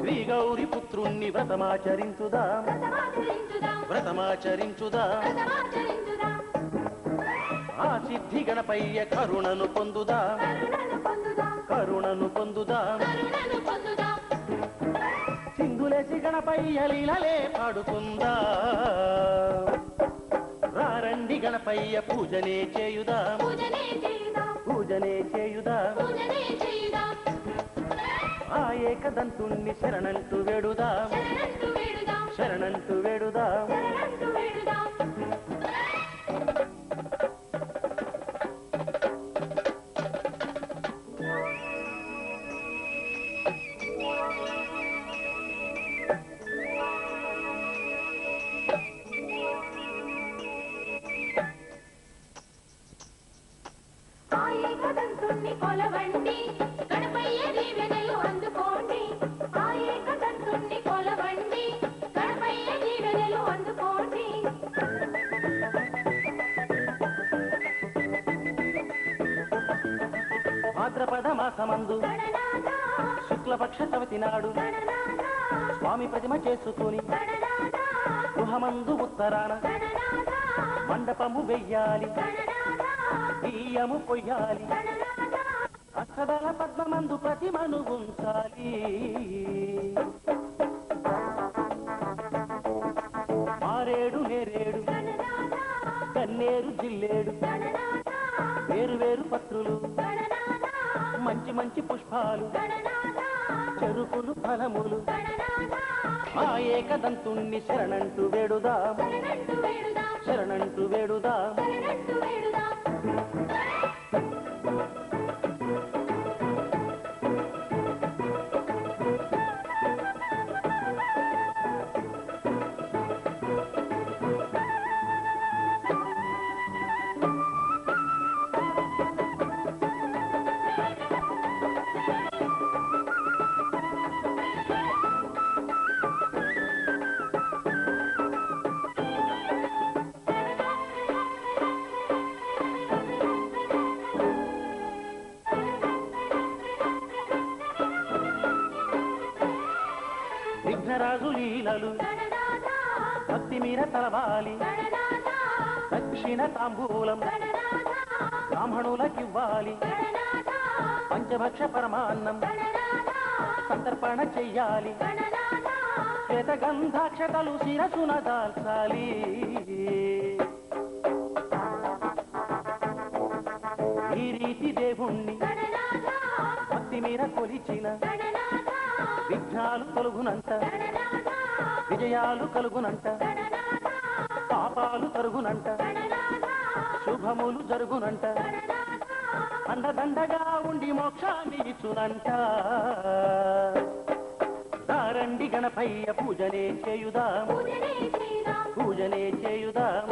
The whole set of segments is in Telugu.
శ్రీ గౌరి పుత్రుణ్ణి వ్రతమాచరించుదాం వ్రతమాచరించుదాం ఆ సిద్ధి గణపయ్య కరుణను పొందుదాం కరుణను పొందుదాం సింధులేసి గణపయ్య లీలలే పాడుకుందాం రారండి గణపయ్య పూజనే చేయుదాం పూజనే చేయుదాం ఆ ఏకదంతుణ్ణి శరణంటూ వేడుదాం శరణంటూ వేడుదాం కొలవండి గణపయ్య దీవెనలు అందుకోండి ఆ ఏకదంతుణ్ణి కొలవండి గణపయ్య దీవెనలు అందుకోండి భాద్రపద మాసమందు శుక్లపక్ష చవితి నాడు స్వామి ప్రతిమ చేసుకుని గృహమందు ఉత్తరాన మండపము వెయ్యాలి బియ్యము పొయ్యాలి అక్షదల పద్మమందు ప్రతిమను ఉంచాలి మారేడు నేరేడు కన్నేరు జిల్లేడు వేరు వేరు పత్రులు మంచి మంచి పుష్పాలు చెరుకులు ఫలములు ఆ ఏకదంతుణ్ణి శరణంటూ వేడుదాం శరణంటూ వేడుదాం విఘ్నరాజు లీలలు భక్తి మీర తలవాలి దక్షిణ తాంబూలం బ్రాహ్మణులకివ్వాలి పంచభక్ష పరమాన్నం సంతర్పణ చెయ్యాలి శ్వేతగంధాక్షతలు శిరసున దాల్చాలి ఈ రీతి దేవుణ్ణి భక్తి మీర కొలిచిన విఘ్నాలు తొలగునంట విజయాలు కలుగునంట పాపాలు తరుగునంట శుభములు జరుగునంట అండదండగా ఉండి మోక్షాన్ని ఇచ్చునంట దారండి గణపయ్య పూజనే చేయుదాం పూజనే చేయుదాం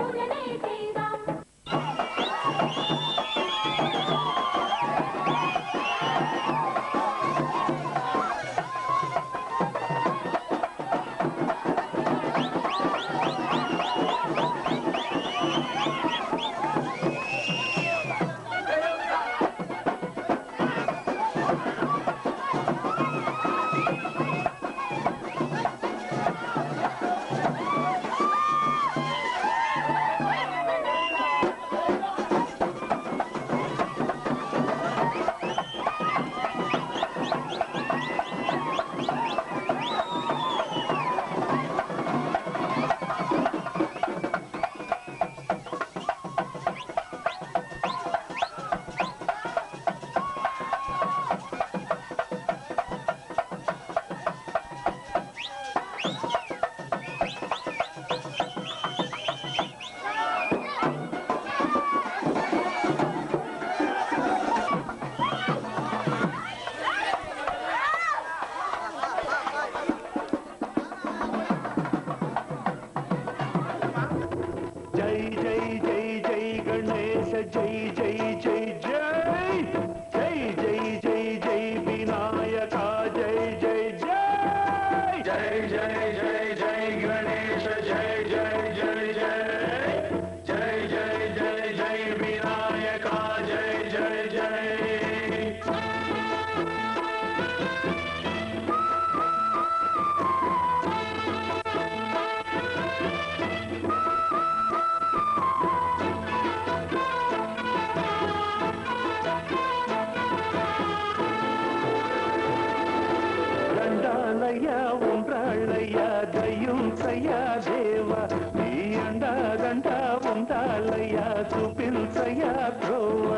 దండాలయ్యా ఉండ్రాళ్ళయ్యా దయ్యుంచయ్యా దేవ నీ అండా దండ ఉండాలయ్యా చూపించయ్యా త్రోవ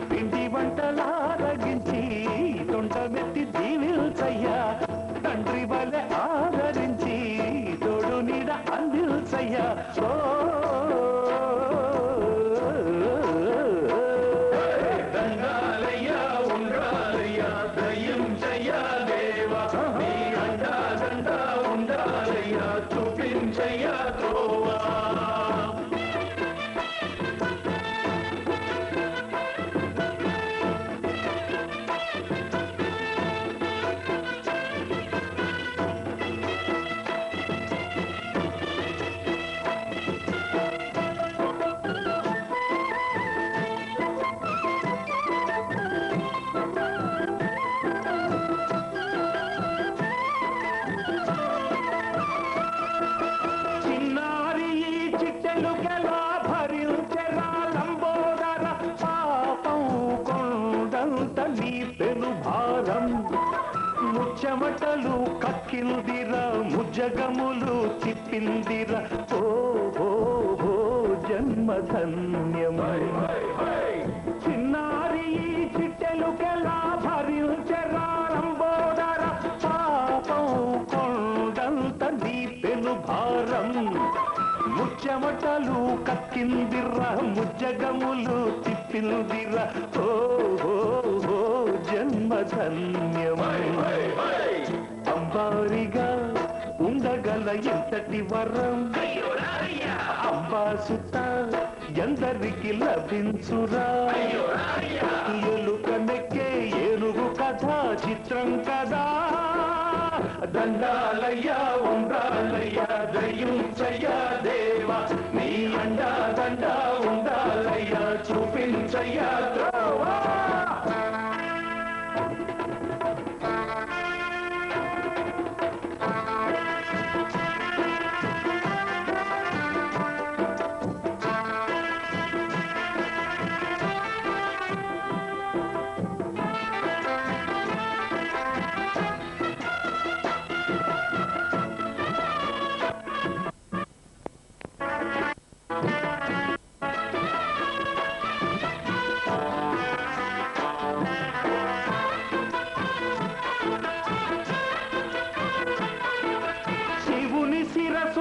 పిండి వంటలారగించి తొండమెత్తి దీవిల్చయ్యా తండ్రి వలె ఆదరించి తోడు నీడ అందిల్చయ్యా ఓ దండాలయ్యా ఉండాలయ్యా దయ్యుంచయ్యా దేవ నీ అండా దండ ఉండాలయ్యా చూపించయ్యా త్రోవా చెమటలు కక్కిందిరా ముజ్జగములు తిప్పిందిరా ఓ ఓ జన్మధన్యమై చిన్నారి చిట్టెలుకెలా భరించరా లంబోదర పాపం కొండంత నీ పెను భారం ముచ్చెమటలు కక్కిందిరా ముజ్జగములు తిప్పిందిరా ఓ జన్మధన్యమై అంబారిగా ఉండగల ఎంతటి వరం అంబాసుత ఎందరికి లభించురా ఎలుకనెక్కే ఏనుగు కథ చిత్రం కదా దండాలయ్యా ఉండాలయ్యా దయ్యుంచయ్యా దేవ నీ అండా దండ ఉండాలయ్యా చూపించయ్యా త్రోవా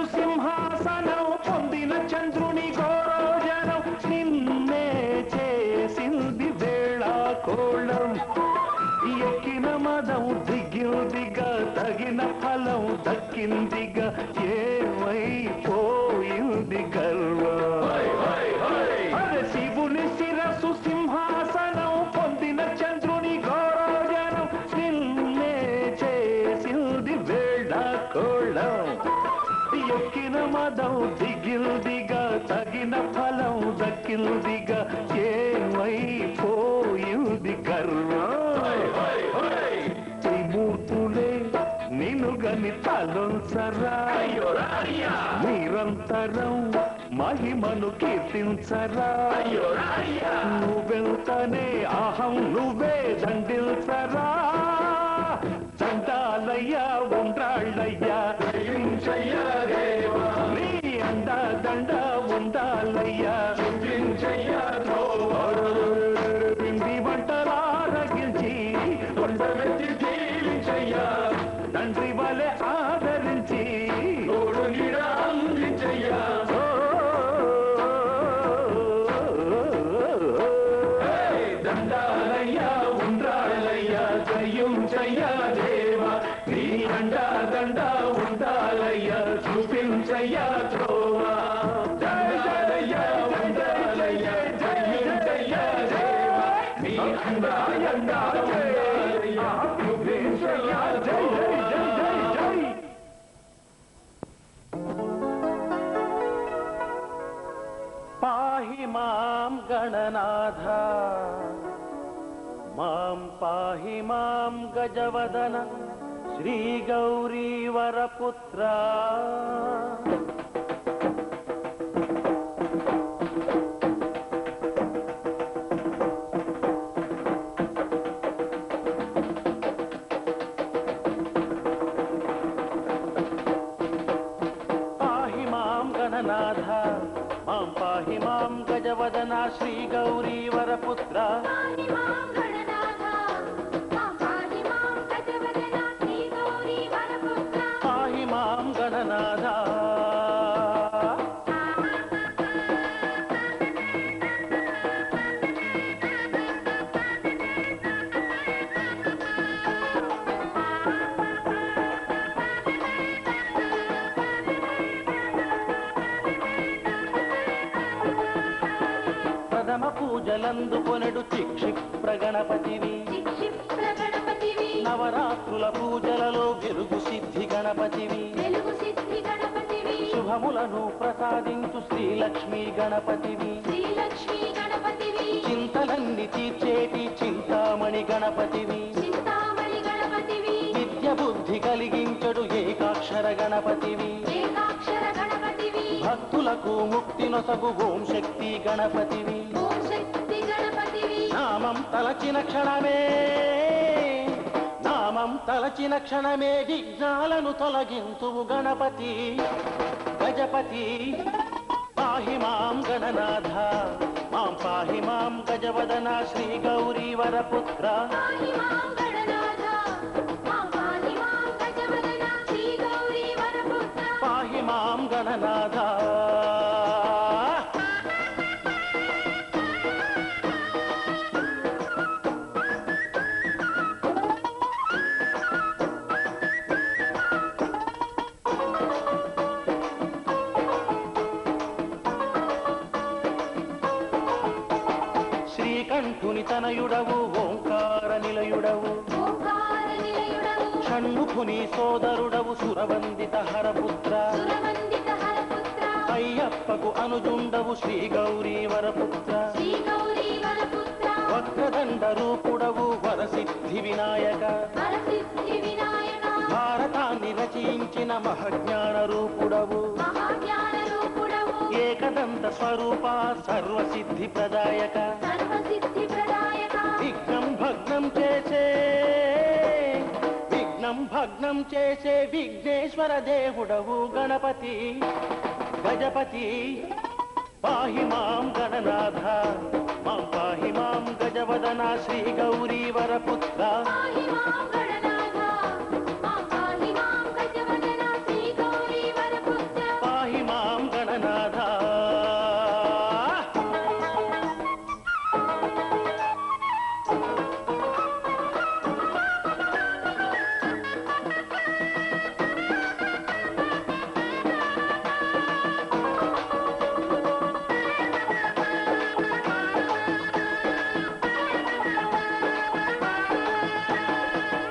సింహాసనం పొందిన చంద్రుని గోరోజనం నిన్నే చేసింది వేళ కోళం ఎక్కిన మదం దిగిందిగా తగిన ఫలం దక్కిందిగా ఏమైపోయింది గర్వం అరే శివుని శిరస్సు సింహాసనం పొందిన చంద్రుని గోరోజనం నిన్నే చేసింది వేళ కోళం ఎక్కిన మదం దిగిల్దిగా తగిన ఫలం దక్కిల్దిగా ఏమైపోయింది గర్వం త్రిమూర్తులే నిన్ను గని తలొంచరా నిరంతరం మహిమను కీర్తించరా నువ్వెంతనే అహం నువ్వే దండిల్చరా దండాలయ్యా ఉండ్రాళ్ళయ్యా నీ అండా దండ ఉండాలయ్యా పిండి వంటలారగించి కొండమెత్తి జీవించయ్యా తండ్రి వలె ఆదరించి తోడు నీడ అందించయ్యా దండాలయ్యా ఉండ్రాళ్ళయ్యా దయ్యుంచయ్యా దేవ నీ అండా దండ ఉండాలయ్యా చూపించయ్యా త్రోవా దండాలయ్యా ఉండాలయ్యా దయ్యుంచయ్యా దేవ నీ అండా ఉండాలయ్యా చూపించయ్యా త్రోవా పాహి మాం గణనాథ మాం పాహి మాం గజవదన శ్రీ గౌరీ వరపుత్ర గణనాథ మాం పాహి మాం గజవదన శ్రీ గౌరీ వరపుత్ర పాహి మాం గణనాథ మాం పాహి మాం గజవదన శ్రీ గౌరీ వరపుత్ర పాహి మాం గణనాథ ప్రథమ పూజలందుకొనెడు చిక్షిప్ర గణపతివి చిక్షిప్ర గణపతివి నవరాత్రుల పూజలలో వెలుగు సిద్ధి గణపతివి వెలుగు సిద్ధి గణపతివి శుభములను ప్రసాదించు శ్రీలక్ష్మీ గణపతివి శ్రీలక్ష్మీ గణపతివి చింతలన్నీ తీర్చేటి చింతామణి గణపతివి చింతామణి గణపతివి విద్య బుద్ధి కలిగించడు ఏకాక్షర గణపతివి ఏకాక్షర గణపతివి భక్తులకు ముక్తి నొసగు ఓం శక్తి గణపతివి ఓం శక్తి గణపతివి నామం తలచిన క్షణమే విఘ్నాలను తొలగింతువు గణపతి గజపతి పాహి మాం గణనాథ మాం పాహి మాం గజవదన శ్రీ గౌరీ వరపుత్ర పాహి మాం గణనాథ మాం పాహి మాం గజవదన శ్రీ గౌరీ వరపుత్ర పాహి మాం గణనాథ శ్రీకంఠుని తనయుడవు ఓంకార నిలయుడవు ఓంకార నిలయుడవు షణ్ముఖుని సోదరుడవు సురవందిత హరపుత్ర సురవందిత హరపుత్ర అయ్యప్పకు అనుజుండవు శ్రీ గౌరీ వరపుత్ర శ్రీ గౌరీ వరపుత్ర వక్రదండ రూపుడవు వరసిద్ధి వినాయక వరసిద్ధి వినాయక భారతాన్ని రచించిన మహజ్ఞాన రూపుడవు మహాజ్ఞాన రూపుడవు ఏకదంత స్వరూప సర్వసిద్ధి ప్రదాయక సర్వసిద్ధి ప్రదాయక విఘ్నం భగ్నం చేసే విఘ్నేశ్వర దేవుడవు గణపతి గజపతి పాహి మాం గణనాథ మాం పాహి మాం గజవదన శ్రీ గౌరీ వరపుత్ర పాహి మాం గణనాథ మాం పాహి మాం గజవదన శ్రీ గౌరీ వరపుత్ర పాహి మాం గణనాథ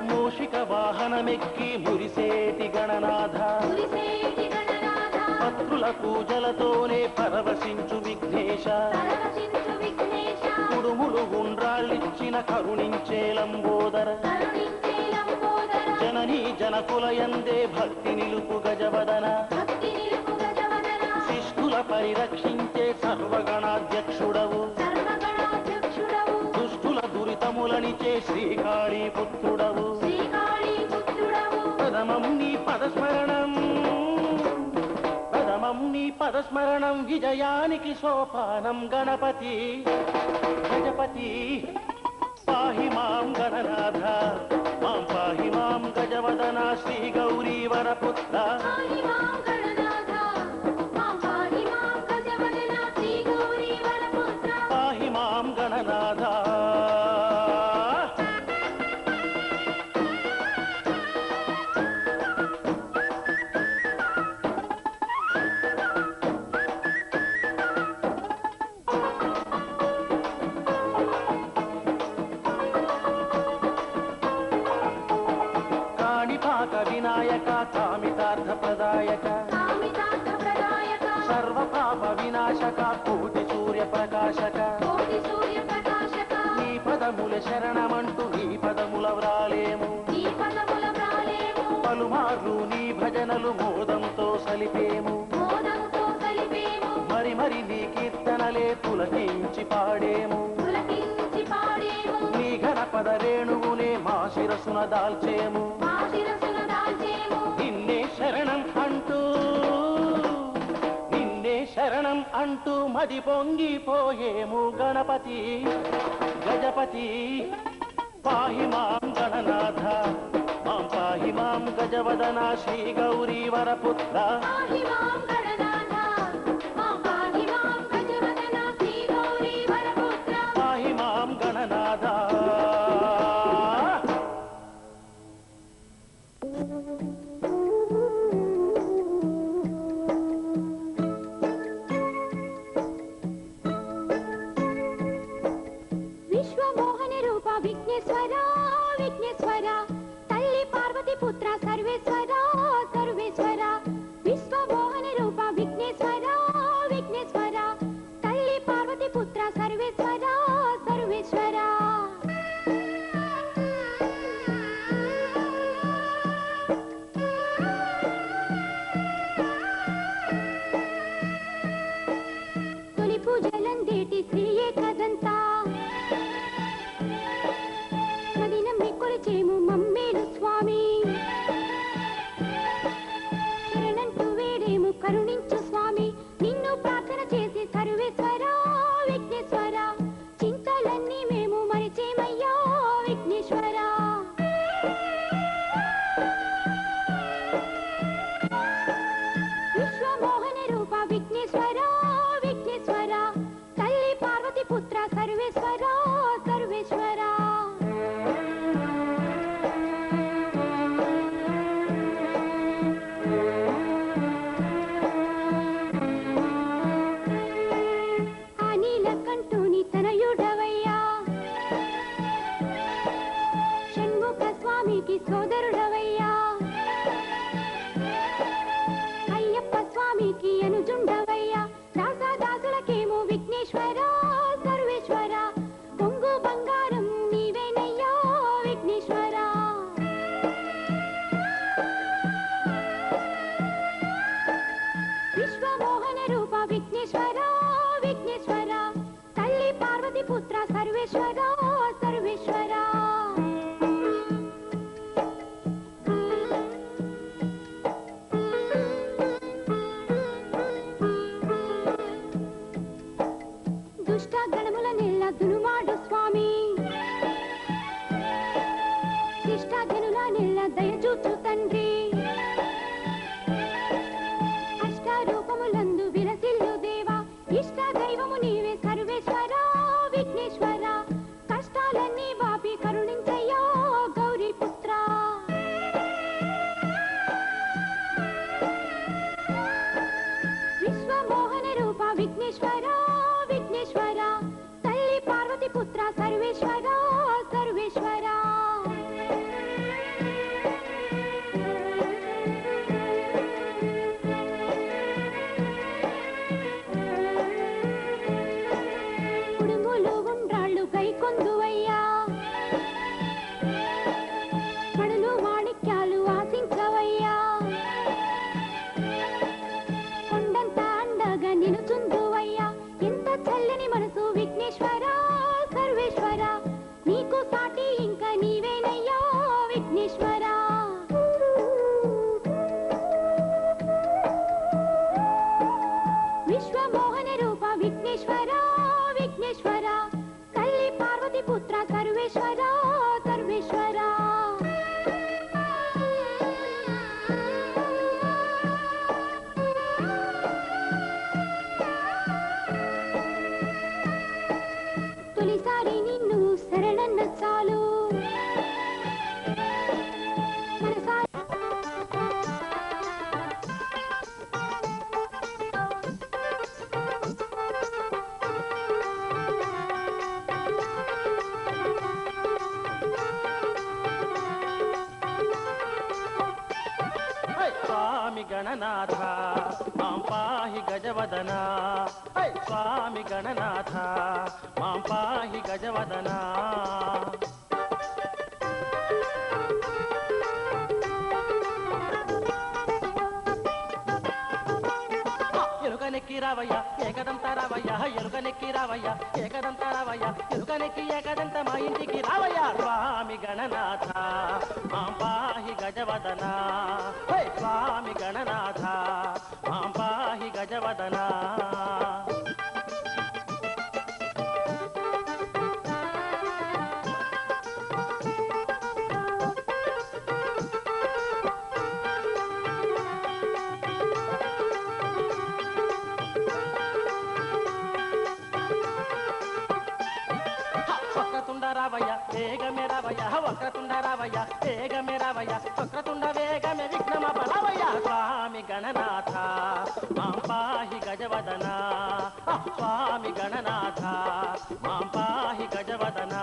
మూషిక వాహనమెక్కి మురిసేటి గణనాథ మురిసేటి గణనాథ పత్రుల పూజలతోనే పరవశించు విఘ్నేశ పరవశించు విఘ్నేశ కుడుములు ఉండ్రాళ్ళిచ్చిన కరుణించే లంబోదర కరుణించే లంబోదర జననీ జనకులయందే భక్తి నిలుపు గజవదన భక్తి నిలుపు గజవదన శిష్టుల పరిరక్షించే సర్వగణాధ్యక్షుడవు సర్వగణాధ్యక్షుడవు దుష్టుల దురితములనిచే శ్రీకాళీ పుత్రుడవు శ్రీకాళీ పుత్రుడవు ప్రథమం నీ పదస్మరణం విజయానికి సోపానం గణపతి గజపతి పాహి మాం గణనాథ మాం పాహి మాం గజవదన శ్రీ గౌరీ వరపుత్ర పాహి మాం గణనాథ మాం పాహి మాం గజవదన శ్రీ గౌరీ వరపుత్ర పాహి మాం గణనాథ కాణిపాక వినాయక కామితార్థ ప్రదాయక కామితార్థ ప్రదాయక సర్వపాప వినాశక కోటి సూర్య ప్రకాశక కోటి సూర్య ప్రకాశక నీ పదముల శరణమంటూ నీ పదముల వ్రాలేము ఈ పదముల ప్రాలేము పలుమార్లు నీ భజనలు మోదంతో సలిపేము మోదంతో కలిపేము మరి మరి నీ కీర్తనలే పులకించి పాడేము పులకించి పాడేము నీ ఘనపద రేణువునే మా శిరసున దాల్చేము మా శిరసును దాల్చేము నిన్నే శరణం అంటూ నిన్నే అంటూ మది పొంగిపోయేము గణపతి గజపతి పాహి మాం గణనాథ మాం పాహి మాం గజవదన శ్రీ గౌరీ వరపుత్ర పాహి మాం గణనాథ మాం పాహి మాం గజవదన శ్రీ గౌరీ వరపుత్ర పాహి మాం గణనాథ విశ్వమోహన రూప విఘ్నేశ్వర విఘ్నేశ్వర తల్లి పార్వతి పుత్ర సర్వేశ్వర సర్వేశ్వర విశ్వమోహన రూప విఘ్నేశ్వర విఘ్నేశ్వర తల్లి పార్వతి పుత్ర సర్వేశ్వర సర్వేశ్వర తొలి పూజలందేటి శ్రీ ఏకదంతా మదినమ్మి కొలిచేము మమ్మేలు స్వామి శరణంటూ వేడేము కరుణించు స్వామి నిన్ను ప్రార్థన చేసి సర్వేశ్వర విఘ్నేశ్వర చింతలన్నీ మేము మరిచేమయ్యా విఘ్నేశ్వర విశ్వమోహన రూప విఘ్నేశ్వర విఘ్నేశ్వర తల్లి పార్వతి పుత్ర సర్వేశ్వర సర్వేశ్వర నీలకంఠుని తనయుడవయ్యా షణ్ముఖ స్వామికి సోదరుడవయ్యా అయ్యప్ప స్వామికి అనుజుండవయ్యా దాసదాసులకేమో విఘ్నేశ్వర సర్వేశ్వర పొంగు బంగారం నీవేనయ్యా విఘ్నేశ్వర విశ్వమోహన రూప విఘ్నేశ్వర విఘ్నేశ్వర తల్లి పార్వతి పుత్ర సర్వేశ్వర సర్వేశ్వర దుష్ట గణముల నెల్ల దునుమాడు స్వామి శిష్ట జనుల నెల్ల దయచూచు తండ్రి అష్టారూపములందు విలసిల్లు దేవా ఇష్ట దైవము నీవే సర్వేశ్వర విఘ్నేశ్వర కష్టాలన్నీ బాపి కరుణించయ్యా గౌరీ పుత్ర విశ్వమోహన రూప విఘ్నేశ్వర విఘ్నేశ్వర తల్లి పార్వతి పుత్ర సర్వేశ్వర సర్వేశ్వర కుడుములు ఉండ్రాళ్ళు గైకొందువయ్యా మడులు మాణిక్యాలు ఆశించవయ్యా కొండంత అండగా నిలుచుందువయ్యా ఎంత చల్లని మనసు విఘ్నేశ్వర సర్వేశ్వర నీకు సాటి ఇంకా నీవేనయ్యా విఘ్నేశ్వర విశ్వమోహన రూప విఘ్నేశ్వర విఘ్నేశ్వర తల్లి పార్వతి పుత్ర సర్వేశ్వర సర్వేశ్వర తొలిసారి నిన్ను శరణన్న చాలు మనసారి స్వామి గణనాథ మాం పాహి గజవదన స్వామి గణనాథ మాం పాహి గజవదన ఎలుకనెక్కి రావయ్య ఏకదంత రావయ్య ఎలుకనెక్కి రావయ్య ఏకదంత రావయ్య ఎలుకనెక్కి ఏకదంత మా ఇంటికి రావయ్య స్వామి గణనాథ మాం పాహి గజవదన స్వామి గణనాథ మాం పాహి గజవదన గణనాథ మాం పాహి గజవదన స్వామి గణనాథ మాం పాహి గజవదన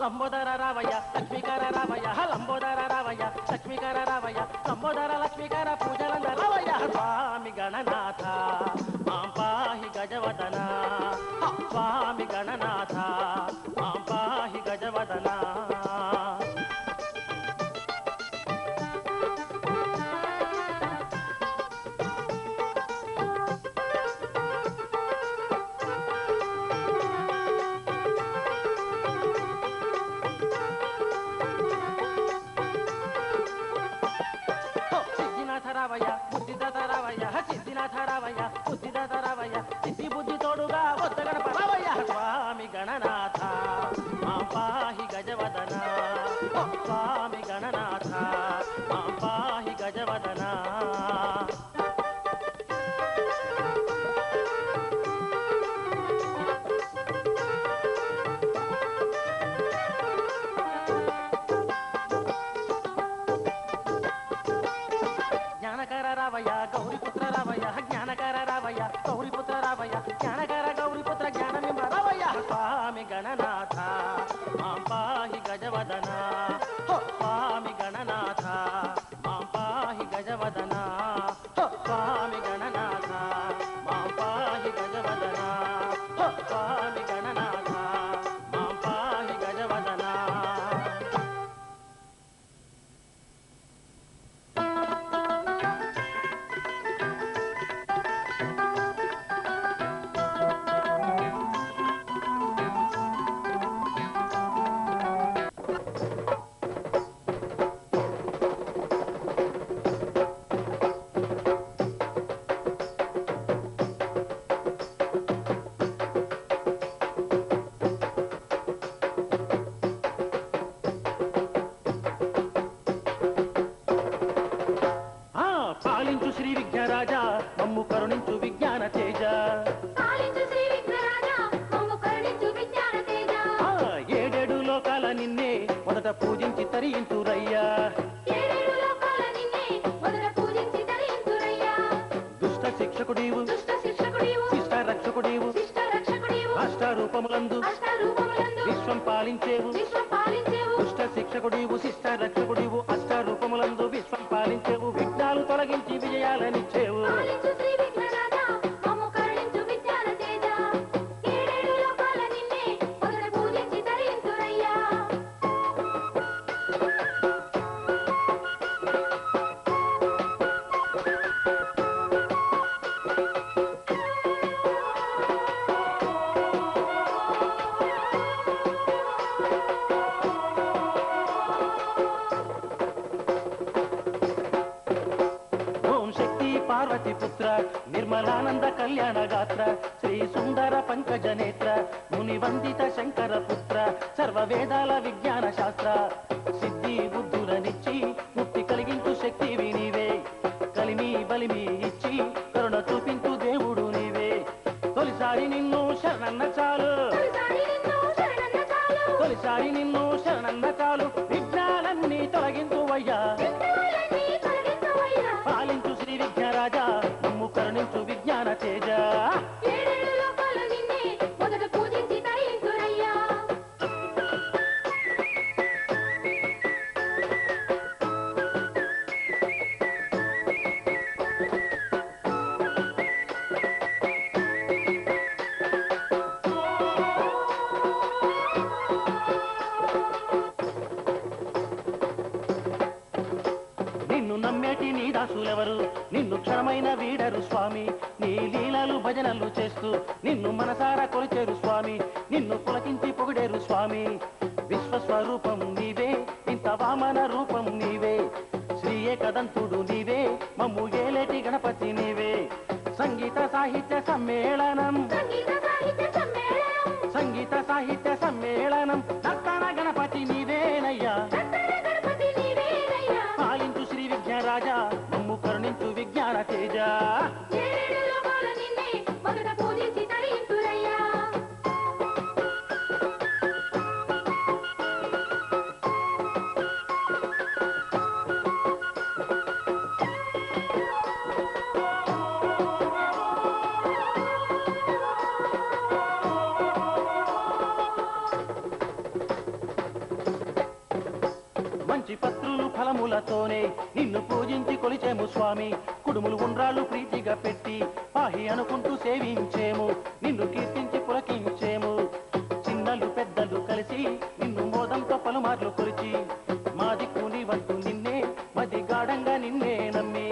లంబోదర రావయ్య లక్ష్మీకర రావయ్య లంబోదర రావయ్య లక్ష్మీకర రావయ్య లంబోదర లక్ష్మీకర పూజలంద రావయ్య స్వామి గణనాథ మాం పాహి గజవదన స్వామి గణనాథ మాం పాహి గజవదన రావయ్య బుద్ధిదాత రావయ్య సిద్ధినాథ రావయ్య బుద్ధిదాత రావయ్య సిద్ధి బుద్ధి తోడుగా వద్ద గణప రావయ్య స్వామి గణనాథ మాం పాహి గజవదన స్వామి గణనాథ మాం పాహి గజవదన జ్ఞానకర రావయ్య గౌరీపుత్ర రావయ్య జ్ఞానకర రావయ్య గౌరీపుత్ర రావయ్య జ్ఞానకర గౌరీపుత్ర జ్ఞానమింబ రావయ్య స్వామి గణనాథ మాం పాహి గజవదన స్వామి గణనాథ మాం పాహి గజవదన స్వామి గణనాథ మాం పాహి గజవదన స్వామి గణనాథ మాం పాహి గజవదన పాలించు శ్రీ విఘ్నరాజా మమ్ము కరుణించు విజ్ఞాన తేజ పాలించు శ్రీ విఘ్నరాజా మమ్ము కరుణించు విజ్ఞాన తేజ ఏడేడు లోకాల నిన్నే మొదట పూజించి తరింతురయ్యా ఏడేడు లోకాల నిన్నే మొదట పూజించి తరింతురయ్యా దుష్ట శిక్షకుడీవు దుష్ట శిక్షకుడీవు శిష్ట రక్షకుడీవు శిష్ట రక్షకుడీవు అష్టారూపములందు అష్టారూపములందు విశ్వం పాలించేవు విశ్వం పాలించేవు దుష్ట శిక్షకుడీవు శిష్ట రక్షకుడీవు అష్టారూపములందు విశ్వం పాలించేవు విఘ్నాలు తొలగించి విజయాలనిచ్చేవు పాలించు శ్రీ విఘ్నరాజా మమ్ము కరుణించు విజ్ఞాన తేజ ఏడేడు లోకాల నిన్నే మొదట పూజించి తరింతురయ్యా ఓం శక్తి పార్వతి పుత్ర నిర్మలానంద కళ్యాణ గాత్ర శ్రీ సుందర పంకజ నేత్ర ముని వందిత శంకర పుత్ర సర్వ వేదాల విజ్ఞాన శాస్త్ర సిద్ధి బుద్ధులనిచ్చి ముక్తి కలిగించు శక్తివి నీవే కలిమి బలిమి ఇచ్చి కరుణ చూపించు దేవుడు నీవే తొలిసారి నిన్ను శరణన్న చాలు తొలిసారి నిన్ను శరణన్న చాలు విఘ్నాలన్నీ తొలగించువయ్యా పాలించు శ్రీ విఘ్నరాజా మమ్ము కరుణించు విజ్ఞాన తేజ ఏడేడు లోకాల నిన్నే మొదట పూజించి తరింతురయ్యా నిన్ను నమ్మేటి నీ దాసులెవరు నిన్ను క్షణమైన వీడరు స్వామి నీ లీలలు భజనలు చేస్తూ నిన్ను మనసారా కొలిచేరు స్వామి నిన్ను పులకించి పొగిడేరు స్వామి విశ్వస్వరూపం నీవే ఇంత వామన రూపం నీవే శ్రీ ఏకదంతుడు నీవే మమ్ము ఏలేటి గణపతి నీవే సంగీత సాహిత్య సమ్మేళనం సంగీత సాహిత్య సమ్మేళనం నర్తన గణపతి నీవేనయ్యా పాలించు శ్రీ విఘ్నరాజా రాజా మమ్ము కరుణించు విజ్ఞాన తేజ ఏడేడు లోకాల నిన్నే మొదట పూజించి తరింతురయ్యా. మంచి పత్రులు ఫలములతోనే నిన్ను పూజించి కొలిచేము స్వామి. కుడుములు ఉండ్రాళ్ళు ప్రీతిగా పెట్టి పాహి అనుకుంటూ సేవించేము. నిన్ను కీర్తించి పులకించేము. చిన్నలు పెద్దలు కలిసి నిన్ను మోదంతో పలుమార్లు కొలిచి మా దిక్కు నీవంటూ నిన్నే మది గాఢంగా నిన్నే నమ్మి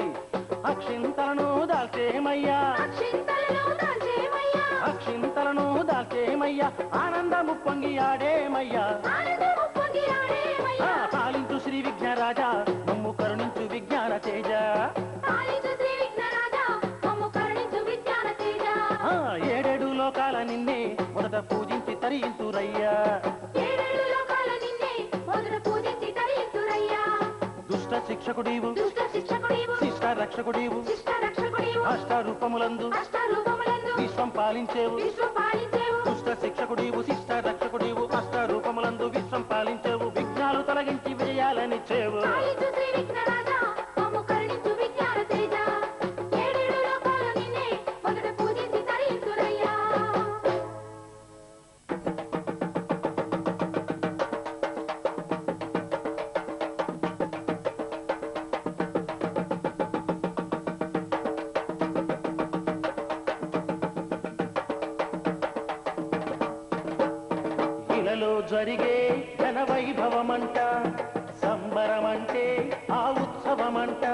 అక్షింతలను దాల్చేమయ్యా, అక్షింతలను దాల్చేమయ్యా, అక్షింతలను దాల్చేమయ్యా. ఆనందము పొంగి ఆడేమయ్యా, ఆనందము పొంగి ఆడేమయ్యా. పాలించు శ్రీ విఘ్నరాజా మమ్ము కరుణించు విజ్ఞాన తేజ పాలించు శ్రీ విఘ్నరాజా మమ్ము కరుణించు విజ్ఞాన తేజ. ఏడేడు లోకాల నిన్నే మొదట పూజించి తరింతురయ్యా. ఏడేడు లోకాల నిన్నే మొదట పూజించి తరింతురయ్యా. దుష్ట శిక్షకుడీవు, దుష్ట శిక్షకుడీవు, శిష్ట రక్షకుడీవు, శిష్ట రక్షకుడీవు, అష్టారూపములందు అష్టరూపములందు విశ్వం పాలించేవు. విశ్వం పాలించేవు. దుష్ట శిక్షకుడీవు, శిష్ట రక్షకుడీవు, అష్టారూపములందు విశ్వం పాలించేవు. విఘ్నాలు తొలగించి విజయాలనిచ్చేవు. పాలించు శ్రీ విఘ్నరాజా మమ్ము కరుణించు విజ్ఞాన తేజ. ఏడేడు లోకాల నిన్నే మొదట పూజించి తరింతురయ్యా. ఇలలో జరిగే ఘన వైభవమంట, సంబరమంటే ఆ ఉత్సవమంట.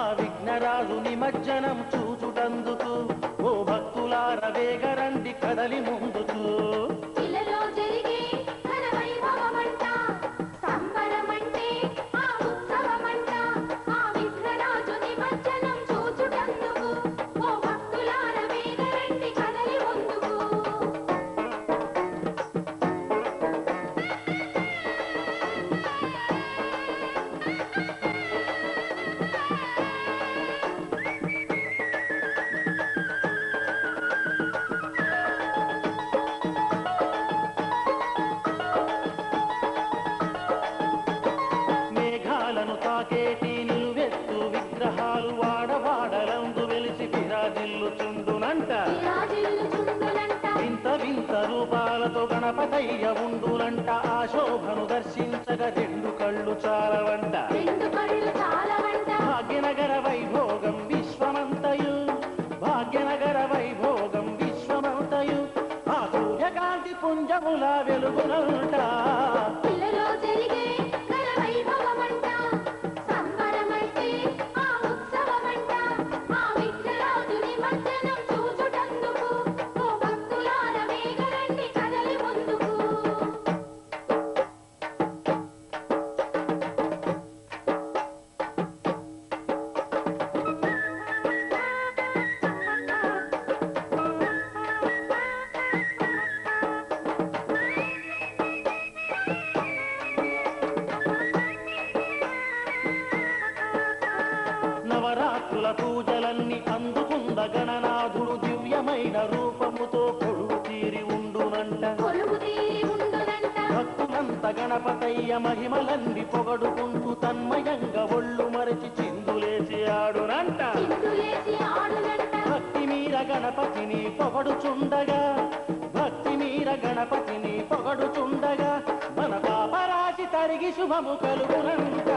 ఆ విఘ్నరాజు నిమజ్జనం చూచుటందుకు ఓ భక్తులార వేగరండి కదలి ముందుకు. ఇలలో జరిగే ఘన వైభవమంట, సంబరమంటే ఆ ఉత్సవమంట. ఆ విఘ్నరాజు నిమజ్జనం చూచుటందుకు ఓ భక్తులార వేగరండి కదలి ముందుకు. మేఘాలను తాకేటి నిలువెత్తు విగ్రహాలు వాడవాడలందు వెలిసి విరాజిల్లుచుండునంట. విరాజిల్లుచుండునంట. వింత వింత రూపాలతో గణపతయ్య ఉండునంట. ఆ శోభను దర్శించగా రెండు కళ్ళు చాలవంట. రెండు కళ్ళు చాలవంట. భాగ్యనగర వైభోగం విశ్వమంతయు, భాగ్యనగర వైభోగం విశ్వమంతయు. ఆ సూర్యకాంతి పుంజముల వెలుగునంట. ఇలలో జరిగే ఘన వైభవమంట, సంబరమంటే ఆ ఉత్సవమంట. ఆ విఘ్నరాజు నిమజ్జనం చూచుటందుకు ఓ భక్తులార వేగరండి కదలి ముందుకు. నవరాత్రుల పూజలన్నీ అందుకుంద గణనాథుడు దివ్యమైన రూపముతో కొలువు తీరి ఉండునంట. కొలువు తీరి ఉండునంట. భక్తులంత గణపతయ్య మహిమలన్నీ పొగడుకుంటూ తన్మయంగా ఒళ్ళు మరచి చిందులేసి ఆడునంట. చిందులేసి ఆడునంట. భక్తి మీర గణపతిని పొగడుచుండగా, భక్తి మీర గణపతిని పొగడుచుండగా మన పాపరాశి తరిగి శుభము కలుగునంట.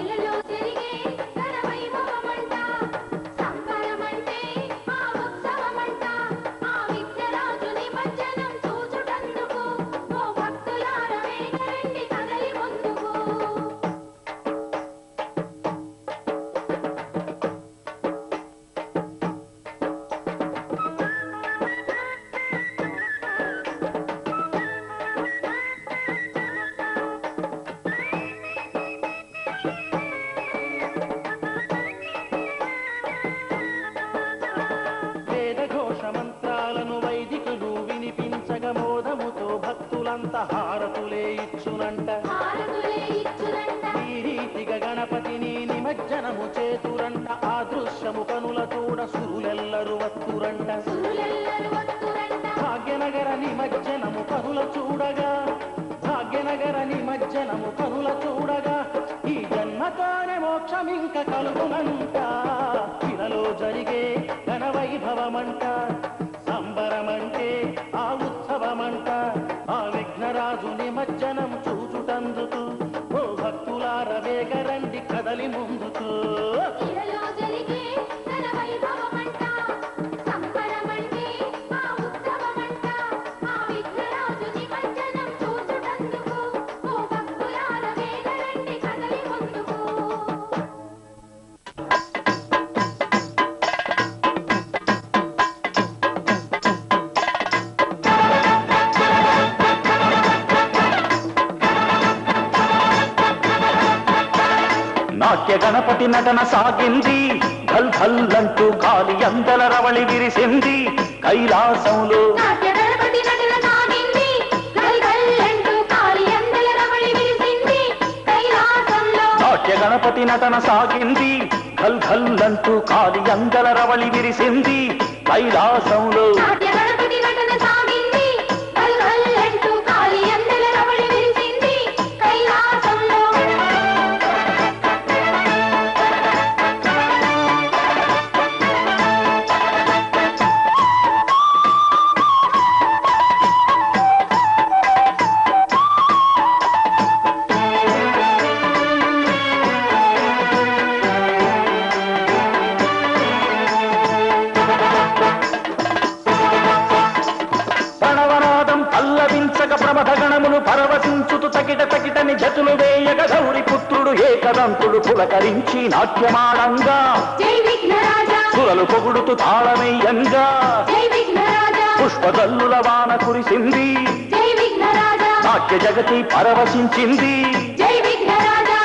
ఇలలో జరిగే ఘన వైభవమంట, సంబరమంటే ఆ ఉత్సవమంట. ఆ విఘ్నరాజు నిమజ్జనం చూచుటందుకు ఓ భక్తులార వేగరండి కదలి ముందుకు. చేతురంట ఆ దృశ్యము కనుల చూడ సురులెల్లరు వత్తురంట భాగ్యనగర నిమజ్జనము కనుల చూడగా భాగ్యనగర నిమజ్జనము కనుల చూడగా ఈ జన్మతోనే మోక్షమింక కలుగునంట ఇలలో జరిగే ఘన వైభవమంట సంబరమంటే ఆ ఉత్సవమంట ఆ విఘ్నరాజు నిమజ్జనం చూచుటందుకు ఓ భక్తులార వేగరండి కదలి ముందుకు నాట్య గణపతి నటన సాగింది ఘల్ ఘల్ అంటూ కాలి అందల రవళి విరిసింది కైలాసంలో నాట్య గణపతి నటన సాగింది ఘల్ ఘల్ అంటూ కాలి అందల రవళి విరిసింది కైలాసంలో నాట్య గణపతి నటన సాగింది ఘల్ ఘల్ అంటూ కాలి అందల రవళి విరిసింది కైలాసంలో ప్రమథగణములు పరవశించుతు తకిట తకిటని జతులు వేయగ గౌరి పుత్రుడు ఏకదంతుడు పులకరించి నాట్యమాడంగా సురలు పొగుడుతూ తాళమేయంగా పుష్పదల్లుల వాన కురిసింది నాట్య జగతి పరవశించింది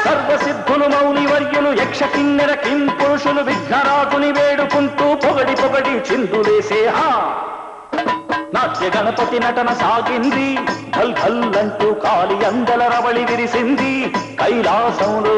సర్వసిద్ధులు మౌని వర్యులు యక్ష కిన్నెర కిం పురుషులు విఘ్నరాజుని వేడుకుంటూ పొగడి పొగడి చిందులేసే నాట్య గణపతి నటన సాగింది ఘల్ ఘల్ అంటూ కాలి అందల రవళి విరిసింది కైలాసంలో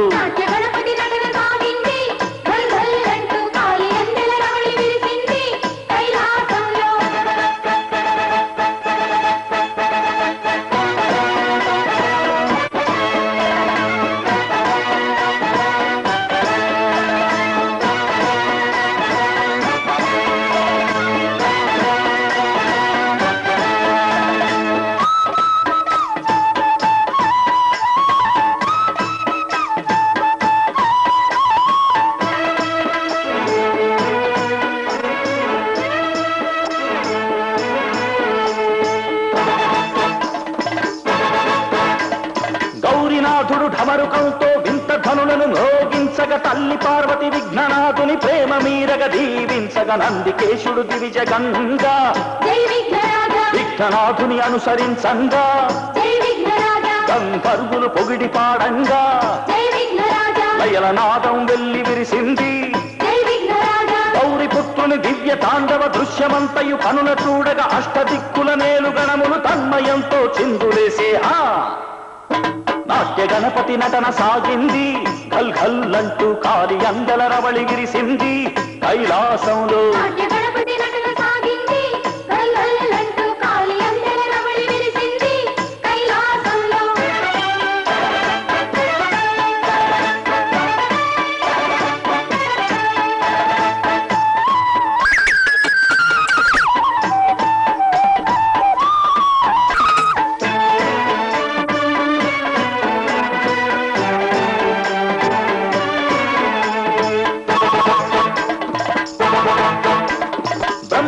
ఢమరుకంతో వింత ధనులను మోగించగ తల్లి పార్వతి విఘ్ననాథుని ప్రేమ మీరగ దీవించగ నందికేశుడు దివిజగంగా విఘ్ననాథుని అనుసరించంగా గంధర్వులు పొగిడి పాడంగా లయల నాదం వెల్లి విరిసింది గౌరి పుత్రుని దివ్య తాండవ దృశ్యమంతయు కనుల చూడగా అష్టదిక్కుల నేలు గణములు తన్మయంతో చిందులేసే నాట్య గణపతి నటన సాగింది ఘల్ ఘల్ అంటూ కాలి అందల రవళి విరిసింది కైలాసంలో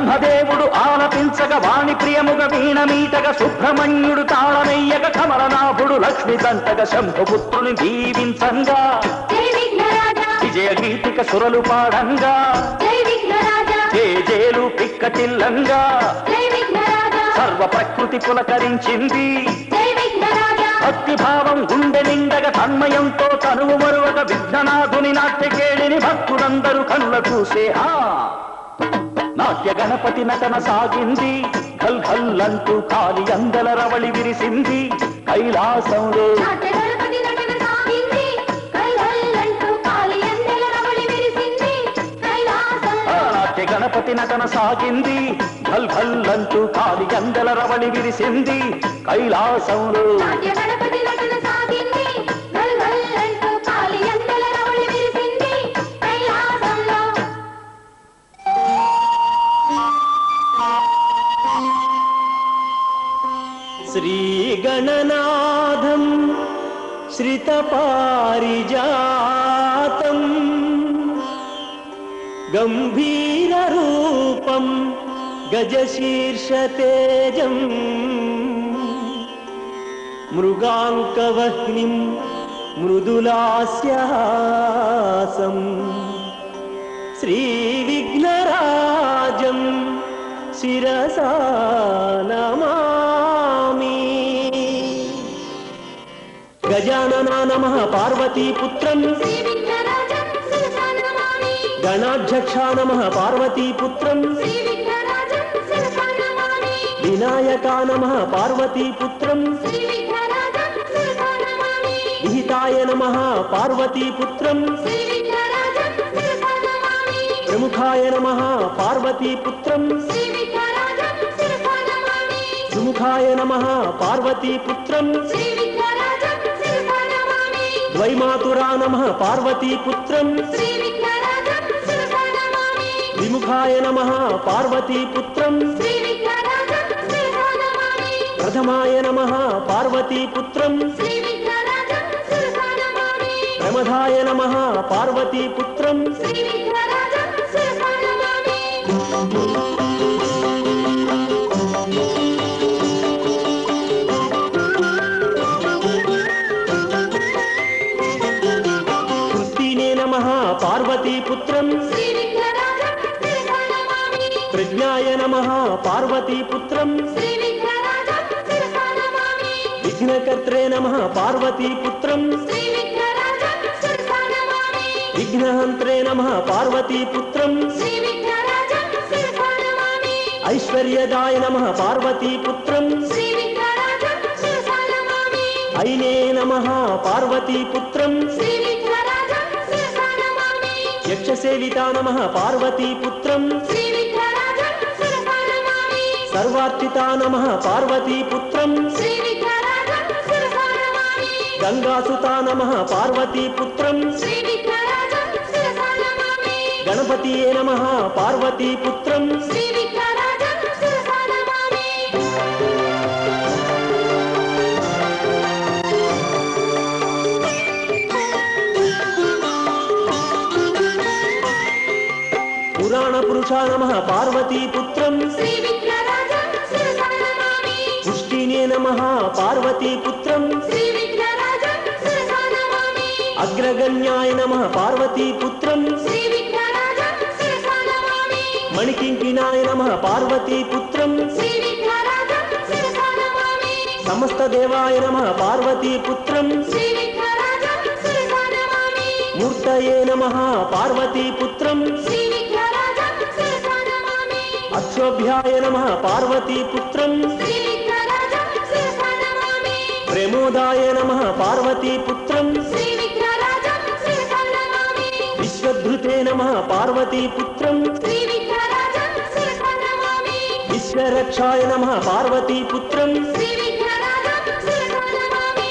బ్రహ్మదేవుడు ఆలపించగ వాణి ప్రియముగ వీణమీటగ సుబ్రహ్మణ్యుడు తాళమెయ్యగ కమలనాభుడు లక్ష్మి తంతగ శంభుపుత్రుని దీవించంగా విజయ గీతిక సురలు పాడంగా జేజేలు పిక్కటిల్లంగా సర్వ ప్రకృతి పులకరించింది భక్తిభావం గుండె నిండగ తన్మయంతో తనువు మరువగ విఘ్ననాథుని నాట్యకేళిని భక్తులందరూ కనుల చూసే నాట్య గణపతి నటన సాగింది ఘల్ ఘల్ అంటూ కాలి అందల రవళి విరిసింది కైలాసంలో నాట్య గణపతి నటన సాగింది ఘల్ ఘల్ అంటూ కాలి అందల రవళి నటన సాగింది ఘల్ ఘల్ అంటూ కాలి గందల రవళి విరిసింది కైలాసంలో నాట్య గణపతి నటన సాగింది గల్ గల్ అంటూ కాలి అందల రవళి విరిసింది కైలాసంలో శ్రీ గణనాథం శ్రిత పారిజాతం గంభీర రూపం గజశీర్షతేజం మృగాంకవహ్నిం మృదులాస్యహాసం శ్రీ విఘ్నరాజం శిరసా నమామి గజాననా నమః పార్వతీపుత్రం శ్రీ విఘ్నరాజం శిరసా నమామి గణాధ్యక్షా నమః పార్వతీపుత్రం శ్రీ విఘ్నరాజం శిరసా నమామి వినాయకా నమః పార్వతీపుత్రం శ్రీ విఘ్నరాజం శిరసా నమామి విహితాయ నమః పార్వతీపుత్రం శ్రీ విఘ్నరాజం శిరసా నమామి ప్రముఖాయ నమః పార్వతీపుత్రం శ్రీ విఘ్నరాజం శిరసా నమామి సుముఖాయ నమః పార్వతీపుత్రం శ్రీ విఘ్నరాజం శిరసా నమామి ద్వైమాతురా నమః పార్వతీపుత్రం శ్రీ విఘ్నరాజం శిరసా నమామి విముఖాయ నమః పార్వతీపుత్రం శ్రీ విఘ్నరాజం శిరసా నమామి ప్రథమాయ నమః పార్వతీపుత్రం శ్రీ విఘ్నరాజం శిరసా నమామి ప్రమదాయ నమః పార్వతీపుత్రం శ్రీ విఘ్నరాజం శిరసా నమామి కృత్తినే నమః పార్వతీపుత్రం శ్రీ విఘ్నరాజం శిరసా నమామి ప్రజ్ఞాయ నమః పార్వతీపుత్రం శ్రీ విఘ్నరాజం శిరసా నమామి విఘ్నకర్త్రే నమః పార్వతీపుత్రం శ్రీ విఘ్నరాజం శిరసా నమామి విఘ్నహంత్రే నమః పార్వతీపుత్రం శ్రీ విఘ్నరాజం శిరసా నమామి ఐశ్వర్యదాయ నమః పార్వతీపుత్రం శ్రీ విఘ్నరాజం శిరసా నమామి ఐనే నమః పార్వతీపుత్రం శ్రీ విఘ్నరాజం శిరసా నమామి యక్షసేవితా నమః పార్వతీపుత్రం శ్రీ విఘ్నరాజం శిరసా నమామి సర్వార్చితా నమః పార్వతీపుత్రం శ్రీ విఘ్నరాజం శిరసా నమామి గంగాసుతా నమః పార్వతీపుత్రం శ్రీ విఘ్నరాజం శిరసా నమామి గణపతియే నమః పార్వతీపుత్రం శ్రీ విఘ్నరాజం శిరసా నమామి పురాణ పురుషా నమః పార్వతీపుత్రం శ్రీ విఘ్నరాజం శిరసా నమామి పుష్టినే నమః పార్వతీపుత్రం శ్రీ విఘ్నరాజం శిరసా నమామి అగ్రగణ్యాయ నమః పార్వతీపుత్రం శ్రీ విఘ్నరాజం శిరసా నమామి మణికింకినాయ నమః పార్వతీపుత్రం శ్రీ విఘ్నరాజం శిరసా నమామి సమస్త దేవాయ నమః పార్వతీపుత్రం శ్రీ విఘ్నరాజం శిరసా నమామి మూర్తయే నమః పార్వతీపుత్రం శ్రీ విఘ్నరాజం శిరసా నమామి అక్షోభ్యాయ నమః పార్వతీపుత్రం శ్రీ విఘ్నరాజం శిరసా నమామి ప్రమోదాయ నమః పార్వతీపుత్రం శ్రీ విఘ్నరాజం శిరసా నమామి విశ్వధృతే నమః పార్వతీపుత్రం శ్రీ విఘ్నరాజం శిరసా నమామి విశ్వరక్షాయ నమః పార్వతీపుత్రం శ్రీ విఘ్నరాజం శిరసా నమామి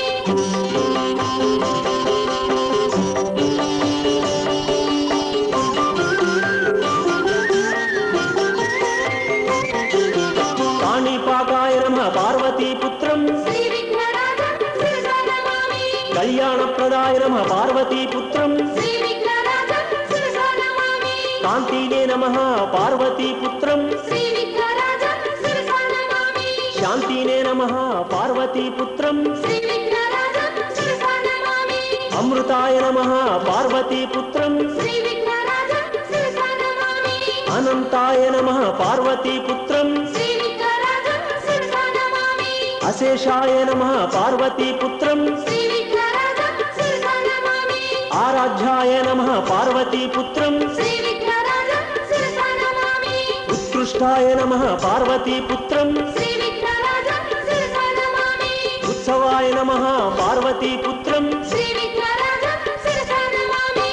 కాణిపాకాయ నమః పార్వతీపుత్రం శ్రీ విఘ్నరాజం శిరసా నమామి కళ్యాణప్రదాయ నమః పార్వతీపుత్రం శ్రీ విఘ్నరాజం శిరసా నమామి కాంతినే నమః పార్వతీపుత్రం శ్రీ విఘ్నరాజం శిరసా నమామి శాంతినే నమః పార్వతీపుత్రం శ్రీ విఘ్నరాజం శిరసా నమామి అమృతాయ నమః పార్వతీపుత్రం శ్రీ విఘ్నరాజం శిరసా నమామి అనంతాయ నమః పార్వతీపుత్రం శ్రీ విఘ్నరాజం శిరసా నమామి అశేషాయ నమః పార్వతీపుత్రం శ్రీ విఘ్నరాజం శిరసా నమామి ఆరాధ్యాయ నమః పార్వతీపుత్రం శ్రీ విఘ్నరాజం శిరసా నమామి ఉత్కృష్టాయ నమః పార్వతీపుత్రం శ్రీ విఘ్నరాజం శిరసా నమామి ఉత్సవాయ నమః పార్వతీపుత్రం శ్రీ విఘ్నరాజం శిరసా నమామి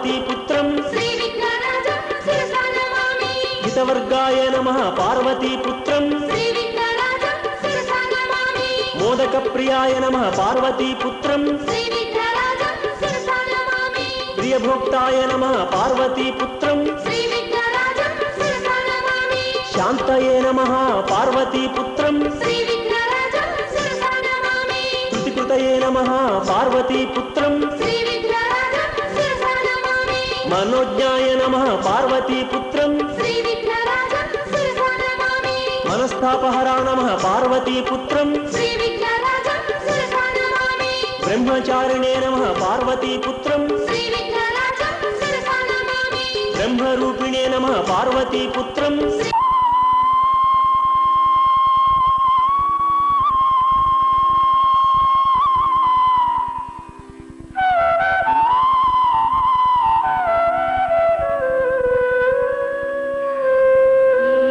పార్వతీపుత్రం శ్రీ విఘ్నరాజం శిరసా నమామి హితవర్గాయ నమః పార్వతీపుత్రం శ్రీ విఘ్నరాజం శిరసా నమామి మోదక ప్రియాయ నమః పార్వతీపుత్రం శ్రీ విఘ్నరాజం శిరసా నమామి ప్రియభోక్తాయ నమః పార్వతీపుత్రం శ్రీ విఘ్నరాజం శిరసా నమామి శాంతయే నమః పార్వతీపుత్రం శ్రీ విఘ్నరాజం శిరసా నమామి కృతికృతయే నమః పార్వతీపుత్రం శ్రీ విఘ్నరాజం శిరసా నమామి మనోజ్ఞాయ నమః పార్వతీపుత్రం శ్రీ విఘ్నరాజం శిరసా నమామి మనస్తాపహరా నమః పార్వతీపుత్రం శ్రీ విఘ్నరాజం శిరసా నమామి బ్రహ్మచారిణే నమః పార్వతీపుత్రం శ్రీ విఘ్నరాజం శిరసా నమామి బ్రహ్మరూపిణే నమః పార్వతీపుత్రం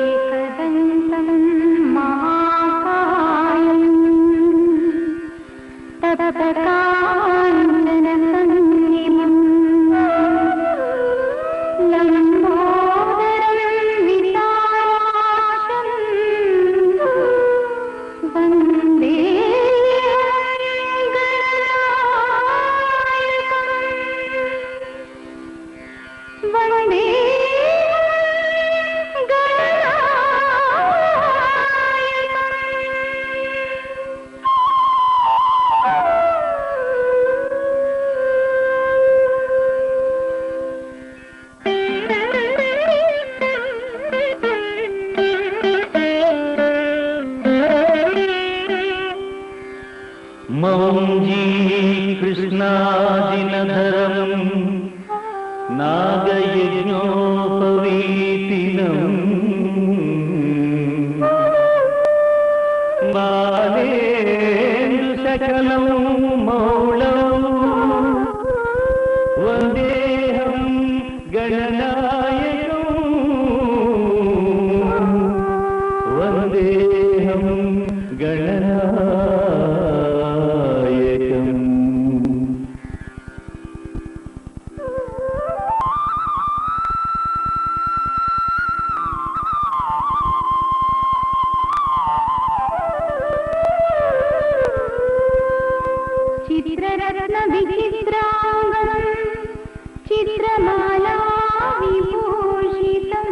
ఏకదంతం మహాకాయం తపకాండనసన్నిభం లంబోదరం విశాలాక్షం వందే గణనాయకం వందే మౌంజీ కృష్ణాదినధరం నాగయజ్ఞోపవీతినం బాలేందు సకలం మౌళం వందేహం గణనాయకం వందేహం గణనాయకం చిత్రరత్న విచిత్రాంగం చిత్రమాలా విభూషితం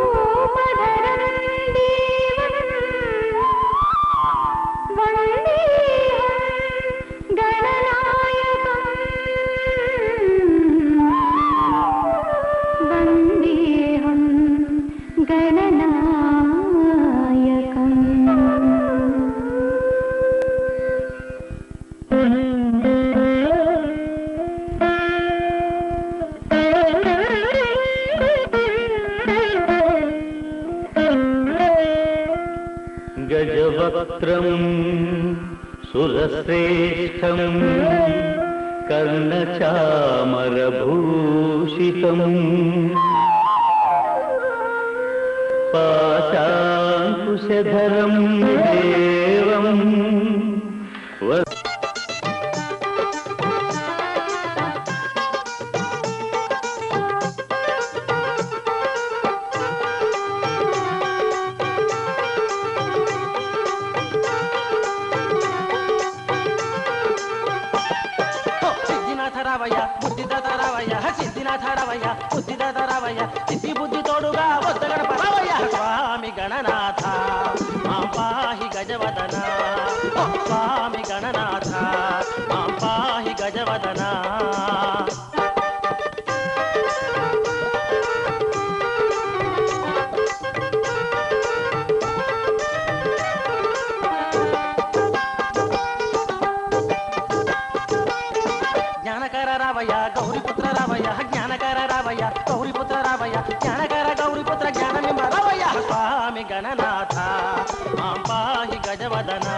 కామరూపధరం దేవం వందేహం గణనాయకం వందేహం గణనాయకం గజవక్త్రం సురశ్రేష్టం కర్ణచామరభూషితం పాశాంకుశధరం దేవం సిద్ధినాథ రావయ్య బుద్ధిదాత రావయ్య సిద్ధినాథ రావయ్య బుద్ధిదాత రావయ్య సిద్ధి బుద్ధి తోడుగా వద్ద గణప రావయ్య స్వామి గణనాథ మా పాహి గజవదన స్వామి గణనాథ మా పాహి గజవదన జ్ఞానకర రావయ్య గౌరీపుత్ర రావయ్య జ్ఞానకర రావయ్య గౌరీపుత్ర రావయ్య జ్ఞానకర గౌరీపుత్ర జ్ఞానమింబ రావయ్య స్వామి గణనాథ మాం పాహి గజవదన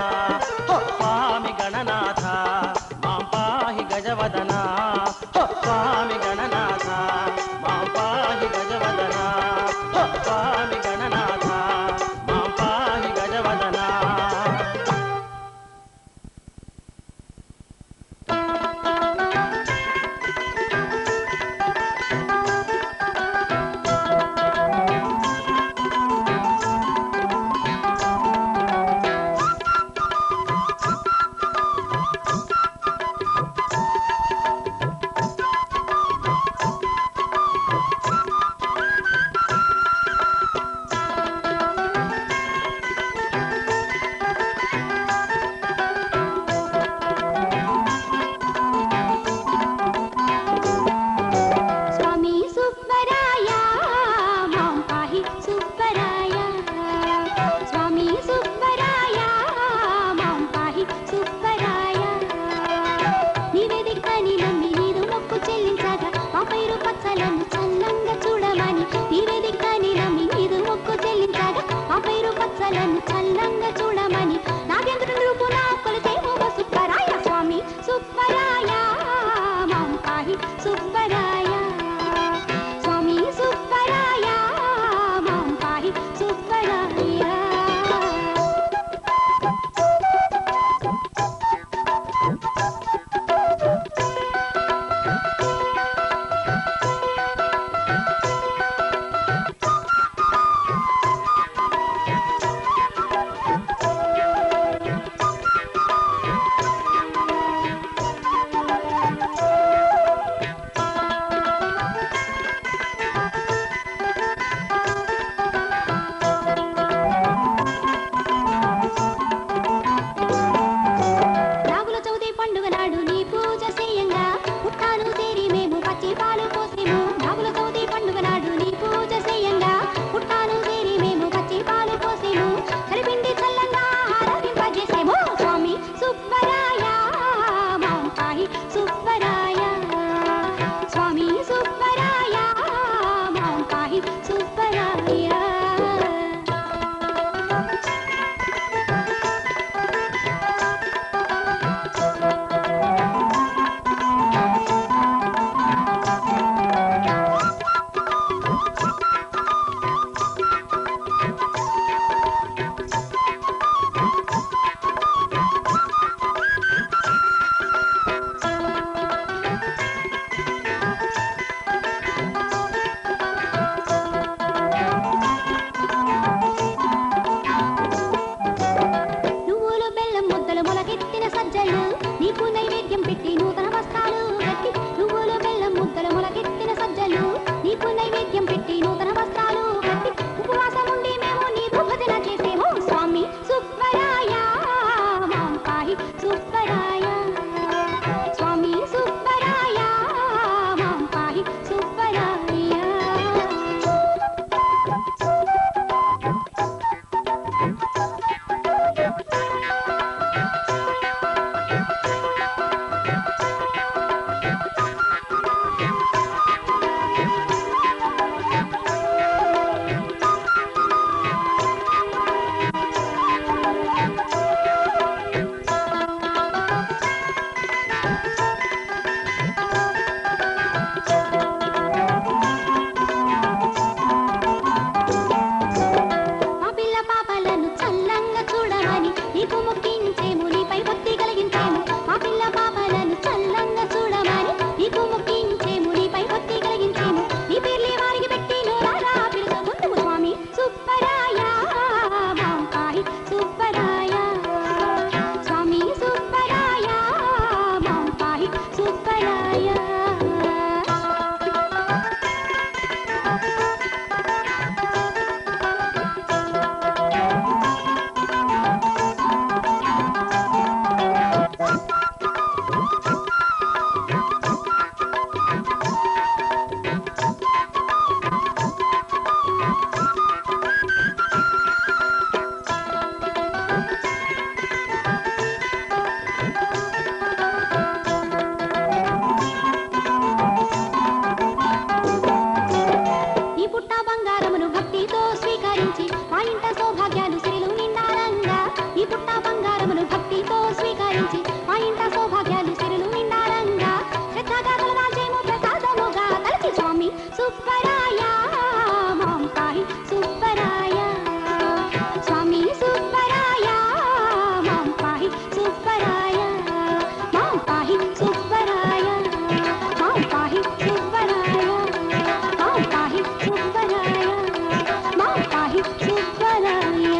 స్వామి గణనాథ మాం పాహి గజవదన స్వామి గణనాథ మాం పాహి గజవదన స్వామి గణనాథ మాం పాహి గజవదన సుబ్బరాయ మాం పాహి సుబ్బరాయ స్వామి సుబ్బరాయ మాం పాహి సుబ్బరాయ మాం పాహి సుబ్బరాయ మాం పాహి సుబ్బరాయ మాం పాహి సుబ్బరాయ మాం పాహి సుబ్బరాయ.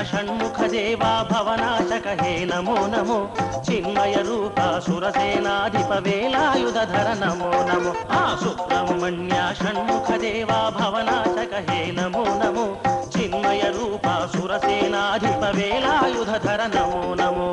షణ్ముఖదేవా భవనాశక హే నమో నమో చిన్మయ రూప సురసేనాధిప వేలాయుధర నమో నమో ఆ సుబ్రహ్మణ్య షణ్ముఖదేవా భవనాశక హే నమో నమో చిన్మయ రూప సురసేనాధిప వేలాయుధర నమో నమో.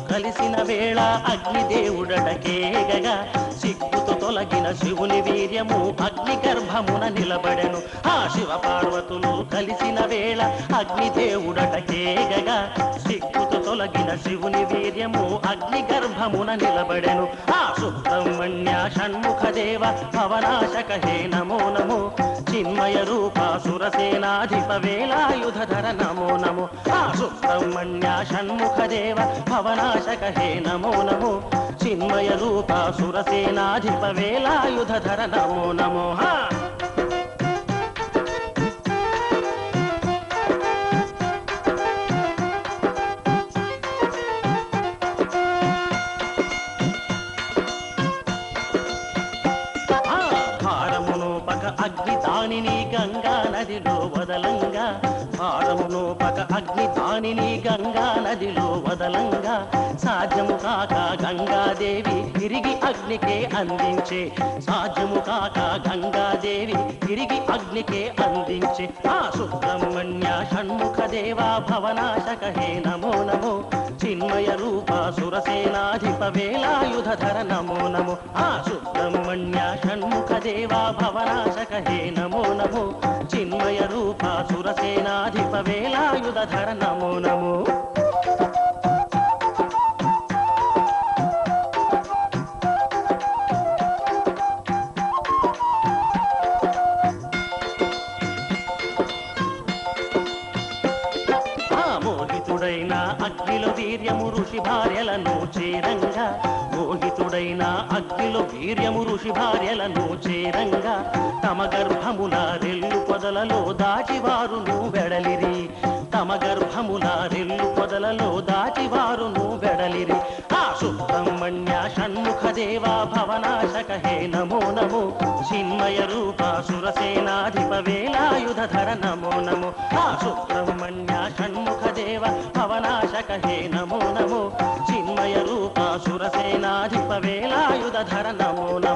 కలిసిన వేళ అగ్నిదేవుడటకేగగా సిగ్గుతో తొలగిన శివుని వీర్యము అగ్ని గర్భమున నిలబడెను. ఆ శివ పార్వతులు కలిసిన వేళ అగ్నిదేవుడటకేగగా సిగ్గుతో తొలగిన శివుని వీర్యము అగ్ని గర్భమున నిలబడెను. ఆ సుబ్రహ్మణ్య షణ్ముఖదేవ భవనాశక హే నమో నమో చిన్మయ రూప సురసేనాధిప వేలాయుధర నమో నమో ఆ సుబ్రహ్మణ్య షణ్ముఖదేవ భవనాశక హే నమో నమో చిన్మయ రూప సురసేనాధిప వేలాయుధర నమో నమో. అగ్ని దానిని గంగా నదిలో వదలంగా భారమునోపక అగ్ని దానిని గంగా నదిలో వదలంగా సాధ్యము కాక గంగాదేవి తిరిగి అగ్నికే అందించే సాధ్యము కాక గంగాదేవి తిరిగి అగ్నికే అందించే. ఆ సుబ్రహ్మణ్య షణ్ముఖదేవా భవనాశక హే నమో నమో చిన్మయ రూప సురసేనాధిప వేలాయుధర నమో నమో ఆ సుబ్రహ్మణ్య షణ్ముఖదేవా భవనాశక హే నమో నమో చిన్మయ రూప సురసేనాధిప వేలాయుధర నమో నమో. మోహితుడైన అగ్నిలో వీర్యము ఋషి భార్యలను చేరంగా మోహితుడైన అగ్నిలో వీర్యము ఋషి భార్యలను చేరంగా తమ గర్భముల రెల్లు పొదలలో దాచివారును వెడలిరి తమ గర్భముల రెల్లు పొదలలో దాచివారును వెడలిరి. ఆ సుబ్రహ్మణ్య షణ్ముఖదేవా భవనాశక హే నమో నమో చిన్మయ రూప సురసేనాధిప వేలాయుధర నమో నమో ఆ సుబ్రహ్మణ్య షణ్ముఖదేవ భవనాశక హే నమో నమో చిన్మయ రూప సురసేనాధిప వేలాయుధర నమో నమో.